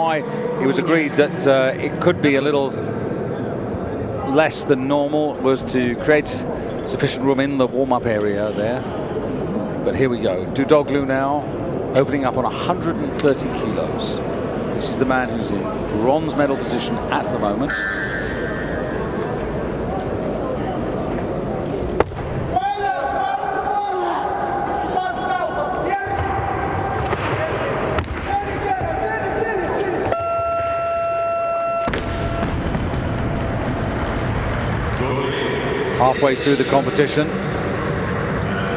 why it was agreed that it could be a little less than normal, was to create sufficient room in the warm-up area there. But here we go. Dudoglu now opening up on 130 kilos. This is the man who's in bronze medal position at the moment. Halfway through the competition.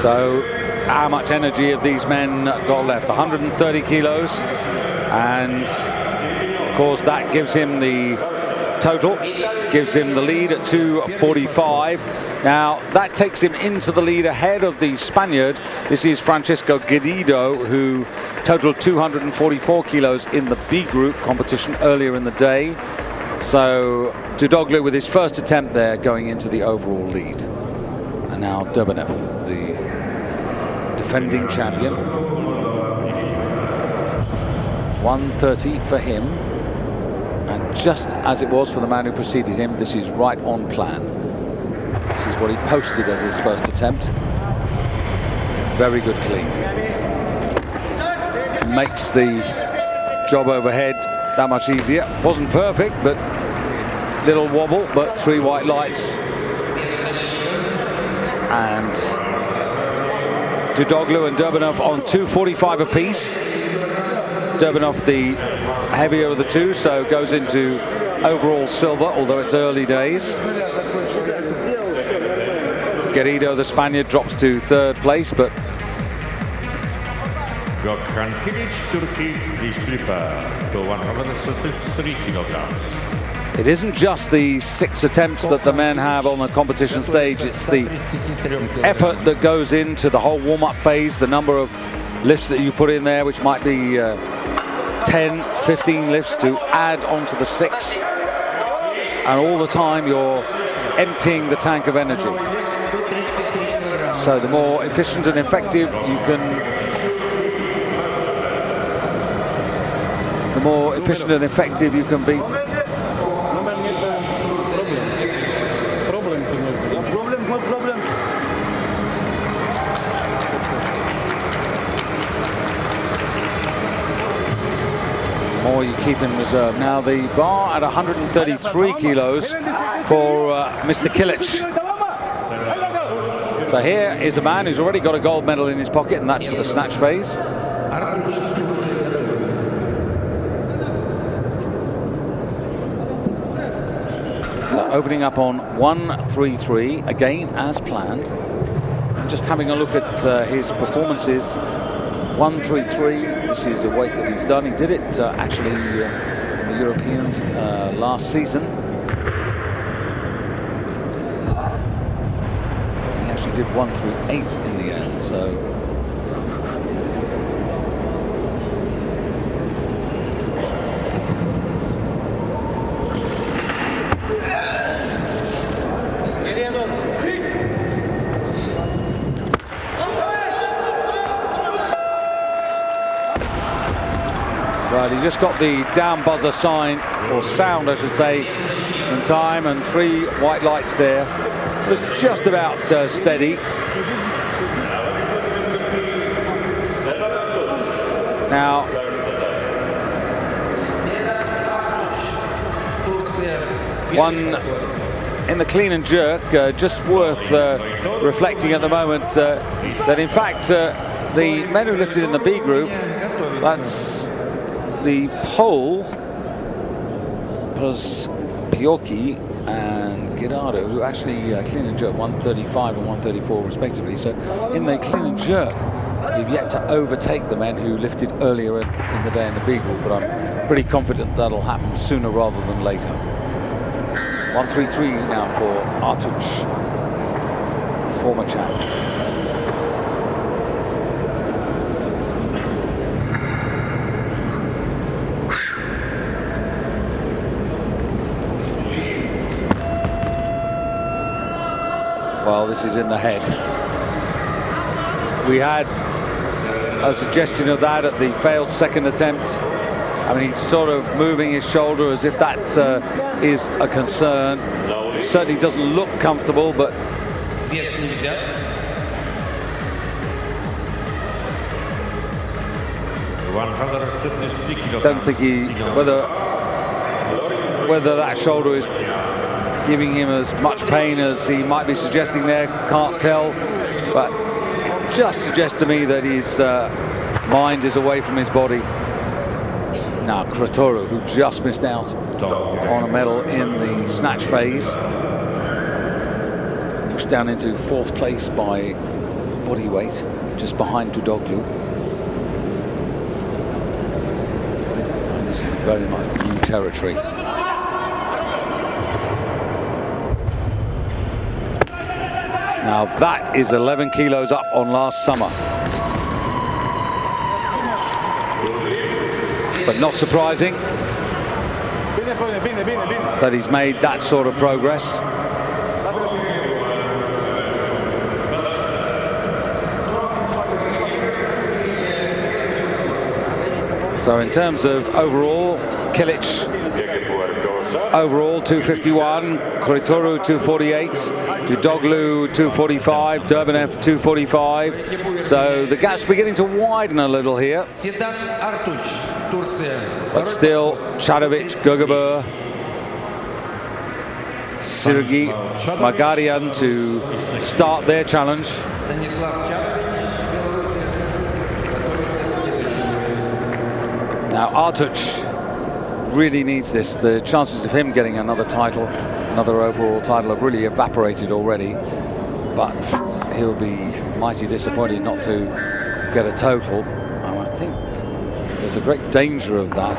So how much energy have these men got left? 130 kilos, and of course that gives him the total, gives him the lead at 2:45. Now that takes him into the lead ahead of the Spaniard. This is Francisco Guerrido, who totaled 244 kilos in the B group competition earlier in the day. So Dudoglu with his first attempt there, going into the overall lead. And now Durbanev, the defending champion. 130 for him, and just as it was for the man who preceded him, this is right on plan. This is what he posted as his first attempt. Very good clean. Makes the job overhead that much easier. Wasn't perfect, but little wobble, but 3 white lights. And Dudoglu and Durbanev on 2:45 apiece. Durbanev the heavier of the two, so goes into overall silver, although it's early days. Guerrido, the Spaniard, drops to 3rd place, but Kg Turkey disqualified to 133 kilograms. It isn't just the 6 attempts that the men have on the competition stage, it's the effort that goes into the whole warm-up phase, the number of lifts that you put in there, which might be 10, 15 lifts to add onto the 6. And all the time you're emptying the tank of energy. So the more efficient and effective you can, be. More you keep in reserve. Now the bar at 133 kilos for Mr. Kilic. So here is a man who's already got a gold medal in his pocket, and that's for the snatch phase. So opening up on 133, again as planned. Just having a look at his performances. 133, this is a weight that he's done. He did it actually in the Europeans last season. He actually did 138 in the end, so. Right, he just got the down buzzer sign, or sound I should say, in time, and 3 white lights there. It was just about steady. Now, one in the clean and jerk, just worth reflecting at the moment that in fact the men who lifted in the B group, that's the Pole plus Piocchi and Guerrido, who actually clean and jerk 135 and 134 respectively. So in the clean and jerk, you've yet to overtake the men who lifted earlier in the day in the B group, but I'm pretty confident that'll happen sooner rather than later. 133 now for Artuch, former champ. Well, this is in the head. We had a suggestion of that at the failed second attempt, I mean, he's sort of moving his shoulder as if that is a concern. Certainly doesn't look comfortable, but don't think whether that shoulder is giving him as much pain as he might be suggesting there, can't tell, but just suggests to me that his mind is away from his body. Now Kritoru, who just missed out on a medal in the snatch phase, pushed down into 4th place by body weight, just behind Tudoglu. And this is very much new territory. Now that is 11 kilos up on last summer. But not surprising that he's made that sort of progress. So in terms of overall, Kg overall 251, Kritoru 248, Tudoglu 245, Durbanev 245. So the gap's beginning to widen a little here. But still, Chadovic, Gugabur, Sergei Magarian to start their challenge. Now Artuc really needs this. The chances of him getting another title, another overall title, have really evaporated already. But he'll be mighty disappointed not to get a total. And I think there's a great danger of that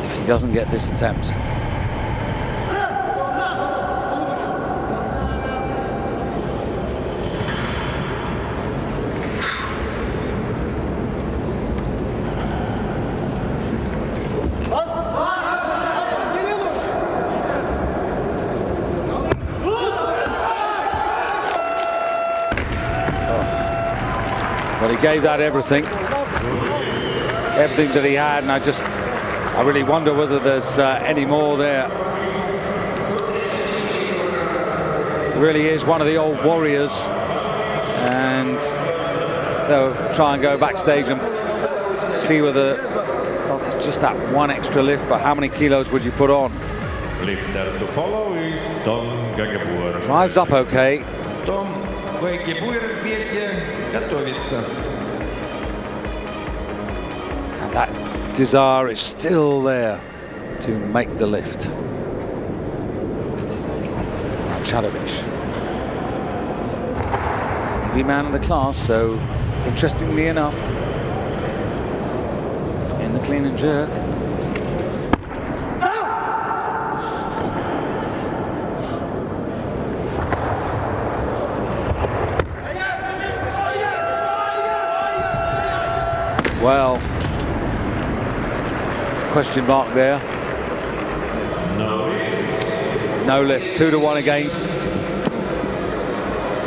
if he doesn't get this attempt. But he gave that everything that he had, and I really wonder whether there's any more there. He really is one of the old warriors, and they'll try and go backstage and see whether it's just that one extra lift, but how many kilos would you put on? Lifter to follow is Tom Gagabur. Drives up okay. Tom Gagabur готовится. And that desire is still there to make the lift. Now Chadovic, heavy man of the class, so interestingly enough, in the clean and jerk. Well, question mark there. No lift, 2-1 against.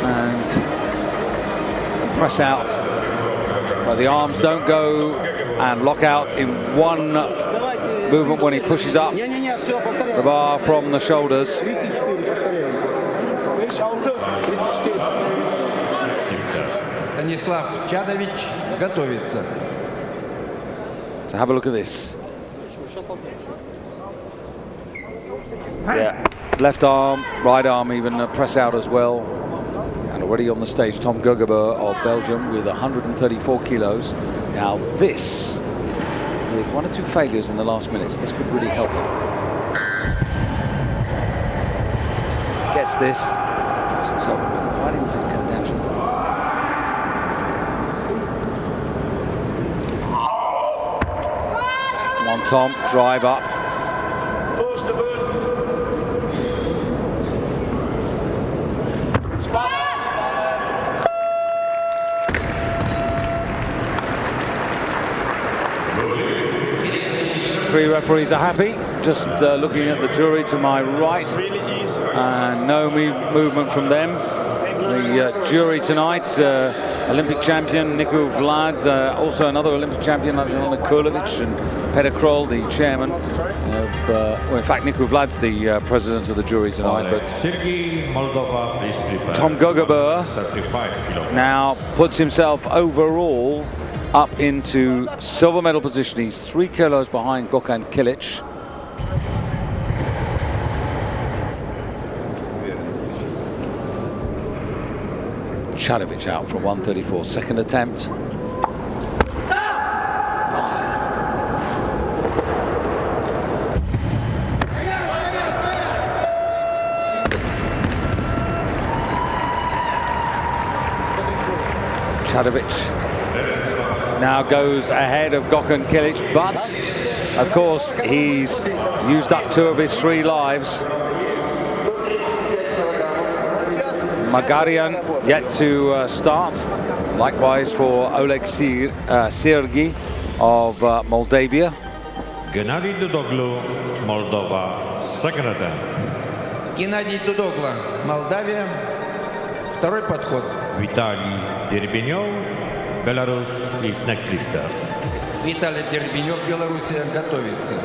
And press out. But the arms don't go and lock out in one movement when he pushes up the bar from the shoulders. Станислав Чадович готовится. So have a look at this. Yeah, left arm, right arm even press out as well. And already on the stage, Tom Gugabur of Belgium with 134 kilos. Now this, with 1 or 2 failures in the last minutes, this could really help him. Gets this, puts himself right into contention. Come on, Tom, drive up. Three referees are happy. Just looking at the jury to my right, and no movement from them. The jury tonight, Olympic champion Niku Vlad, also another Olympic champion Alexander Kurlovic, and Pedekrol, the chairman of, well, in fact, Niku Vlad's the president of the jury tonight, but Sergei Moldova, please prepare. Tom Gogabur 35 kilograms. now puts himself overall up into silver medal position. He's 3 kilos behind Gökhan Kilic. Chadovic out from 134, second attempt. Chadovic now goes ahead of Gökhan Kilic, but of course he's used up 2 of his 3 lives. Magarian yet to start. Likewise for Oleg Sergi of Moldavia. Gennady Dudoglu, Moldova, second attempt. Геннадий Дудогла, Молдавия. Второй подход. Vitaly Derbenyov, Belarus, is next lifter. Виталий Дербенев, Белоруссия, готовится.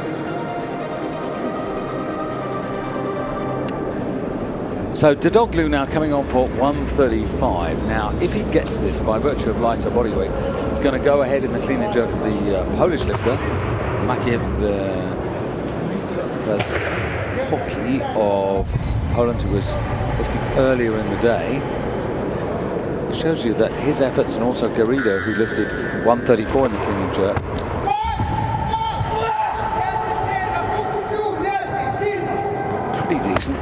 So Dudoglu now coming on for 135. Now, if he gets this by virtue of lighter body weight, he's going to go ahead in the clean and jerk of the Polish lifter, Maciew Hockey of Poland, who was lifting earlier in the day. It shows you that his efforts, and also Garrido, who lifted 134 in the clean and jerk, pretty decent.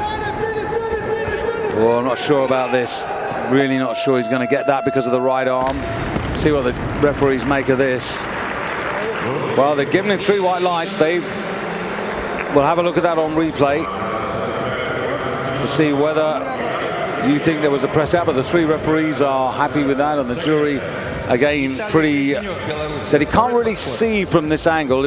Oh, I'm not sure about this. Really not sure he's going to get that because of the right arm. See what the referees make of this. Well, they've given him 3 white lights. We'll have a look at that on replay to see whether you think there was a press out, but the 3 referees are happy with that, and the jury, again, pretty said he can't really see from this angle.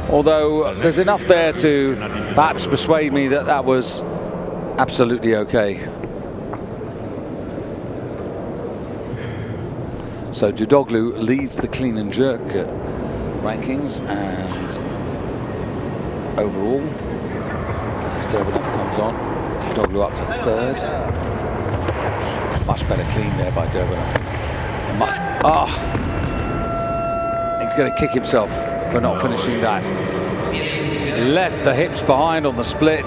Although there's enough there to perhaps persuade me that that was absolutely okay. So Dudoglu leads the clean and jerk rankings, and overall, as Derbenyov comes on, Dudoglu up to 3rd. Much better clean there by Derbenyov. He's going to kick himself for not finishing that. Left the hips behind on the split,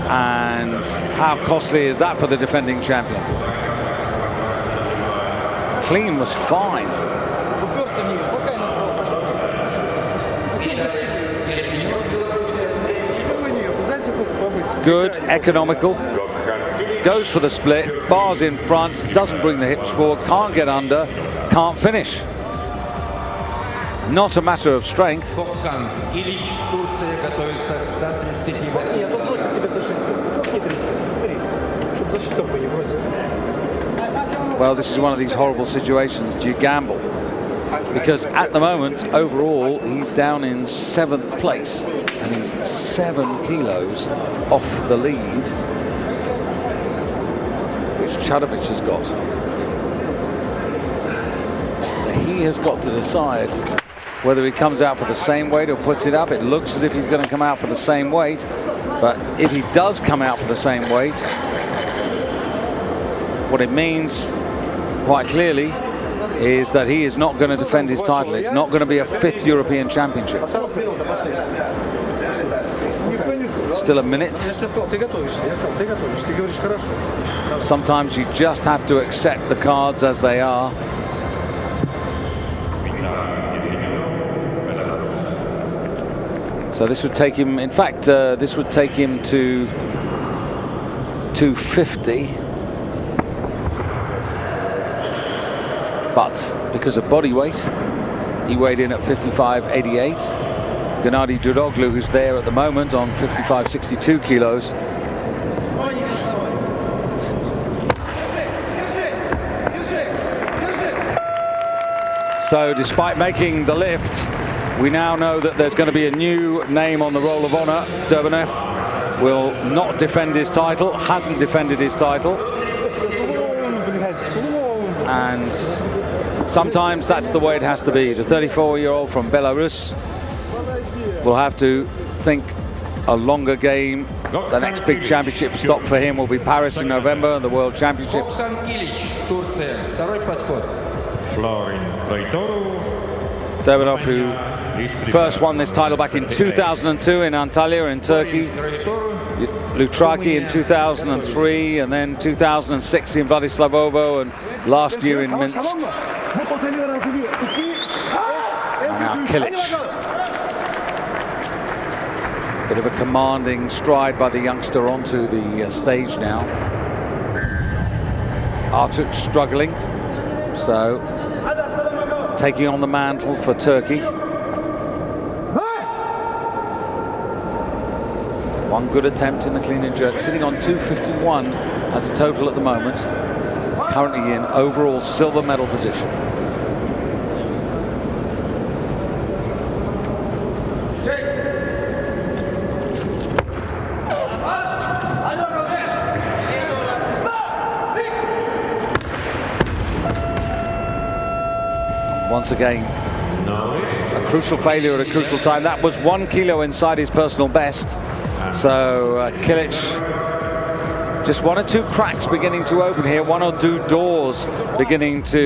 and how costly is that for the defending champion? Clean was fine. Good, economical. Goes for the split, bars in front, doesn't bring the hips forward, can't get under, can't finish. Not a matter of strength. Well, this is one of these horrible situations. Do you gamble? Because at the moment, overall, he's down in 7th place, and he's 7 kilos off the lead, which Chadovic has got. So he has got to decide whether he comes out for the same weight or puts it up. It looks as if he's going to come out for the same weight, but if he does come out for the same weight, what it means quite clearly is that he is not going to defend his title. It's not going to be a 5th European Championship. Still a minute. Sometimes you just have to accept the cards as they are. So this would take him, in fact, this would take him to 250. But because of body weight, he weighed in at 55.88. Gennady Dudoglu, who's there at the moment on 55.62 kilos. So despite making the lift, we now know that there's going to be a new name on the Roll of Honor. Derbenyov will not defend his title, hasn't defended his title. And sometimes that's the way it has to be. The 34-year-old from Belarus will have to think a longer game. The next big championship stop for him will be Paris in November, the World Championships. Kg, Турция. Второй подход. Devanov, who first won this title back in 2002 in Antalya in Turkey. Lutraki in 2003, and then 2006 in Vladislavovo, and last year in Minsk. And now Kilic. Bit of a commanding stride by the youngster onto the stage now. Artuk struggling, so taking on the mantle for Turkey. One good attempt in the clean and jerk, sitting on 251 as a total at the moment. Currently in overall silver medal position. Once again, a crucial failure at a crucial time. That was 1 kilo inside his personal best. So Kilic, just one or two cracks beginning to open here, one or two doors beginning to